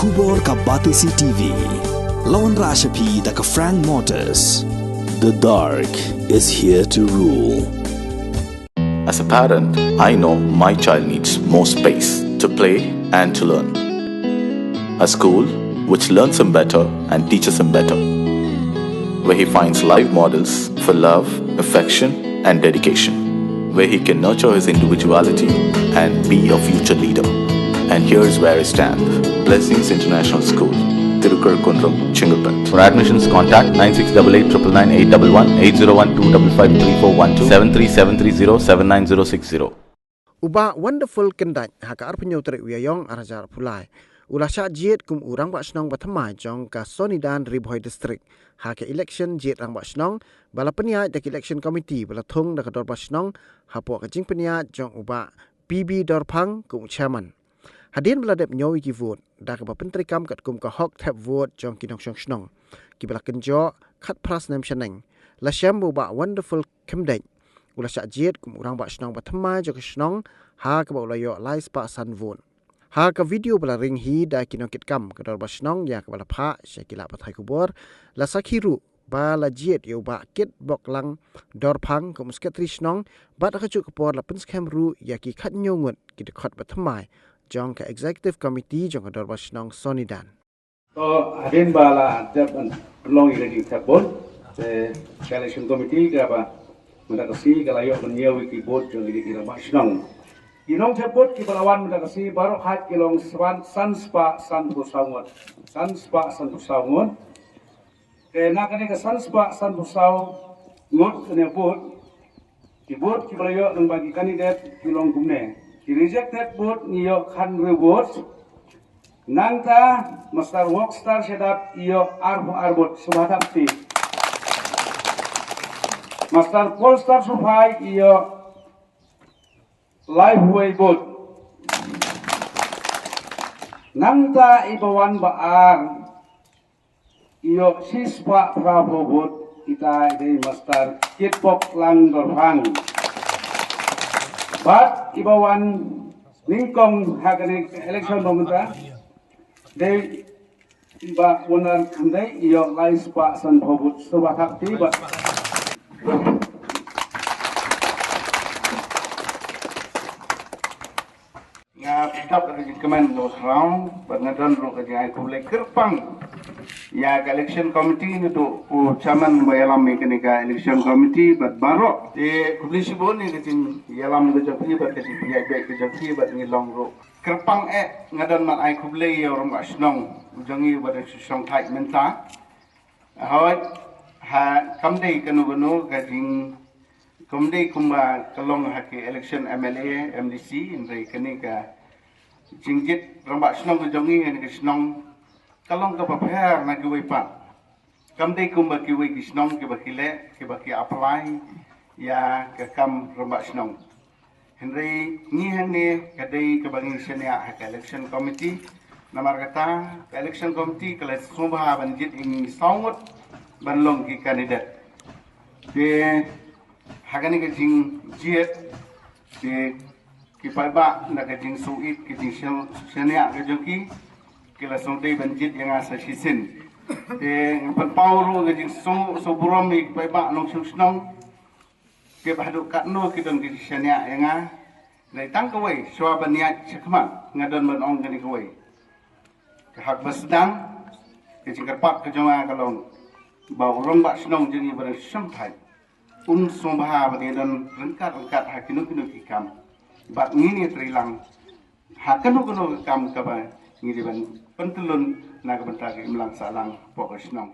Kubor ka Batisi TV. Lawan Rashapi da ka Frank Motors. The dark is here to rule. As a parent, I know my child needs more space to play and to learn. A school which learns him better and teaches him better, where he finds live models for love, affection and dedication, where he can nurture his individuality and be a future leader. And here's where I stand. Blessings International School, Tirukurakkundram, Chengalpet. For admissions, contact 9688 812 73730 73730 Uba wonderful Kyndait haka arpenyo trek wiayong arajar pulai. Ulah Shah Jied kum Rangbah Shnong Thymmai jong ka Sonidan Riboy District. Haka election Jied Rangbah Shnong bala peniat dak election committee bala thung dak Dorba Shnong hapo ka jing peniat jong uba PB Dorphang kum chairman. Hadin bala dep nyawi ki vote dak ba penteri kam kat kum ka hok tap vote jong kinong Shnong. Ki bala kenjo khat pras nem Shaneng. La sham uba wonderful Kyndait. Ulah Shah Jied kum Rangbah Shnong Thymmai jong Shnong ha ka ba ulayo lai spa san vote. Ha ka video bala ring hi da kinokit kam ka Dorba Shnong ya ka bala pha syakila pathai kubor la sakhiru bala Jied yo ba kit bok lang Dorphang kum sketri Shnong ba da kachuk kapor la penskam ru ya ki khat nyongut ki de khot Thymmai jong ka executive committee jong ka Dorba Shnong Sonidan. So hadin bala jab long igi sabon se election committee ka ba mendakasi kalayo menyewi ki board jong igi Rangbah Shnong. Inong tepot ki balawan mendakasi baru hat kilong sanspa san pusawngon. Sanspa san pusawngon. Kena kene ke sanspa san pusawngon kene bot. Ki bot ki balayo nang bagi kandidat kilong gumne. Ki rejected bot niyo kan reward. Nangta Master Workstar sedap iyo arbo arbot subhatapti. Master Polestar Supai iyo live way boat. Nangta ibawan baar iyo sispa pravo boat kita di Master Kitpok lang Dorphang. But ibawan ningkong hagani election momenta de iba wonan Kyndait iyo live spa san phobut subathakti but Top of the command goes round, but not done rock again. I could like Kirpang. Ya election committee itu chairman bayalam mekanika election committee, but baro the publish bon ni ketin yalam gejaki but ketin punya baik gejaki but ni long road. Kirpang ngadan mat I could lay orang Shnong ujangi pada Shnong thai menta. Hoi ha Kyndait kanu ketin Kyndait kumba kalong haki election MLA MDC indai kenika Jied Rangbah Shnong ujangi ni Shnong kalong ka paper na giway pa. Kyndait kumba giway ki Shnong ki bakile ki baki apply ya ka kam Rangbah Shnong. Henry ni hane kadai ka bangi senya ha election committee namar kata election committee kala sumba ban Jied ing saungot ban long ki kandidat. De hagani ka jing Jied de kipai ba na ka jing suit ki jing senya ka joki kila sonde ban Jied yang asa sisin de pan pauru ka jing so burom ni kipai ba nong Shnong ke bahadu katno ki don ki senya yang a nei tang ka wei swa ban niat chakma ngadon ban ong ni ka wei ka hak basdang ke jing karpat ka joma kalong ba Rangbah Shnong jing ban sampai un sombaha ba don rengkat hakinu ki kam bat ngini trilang hakanu kam ka ba ngiri ban pentulun naga bentagi imlang salang pokok Shnong.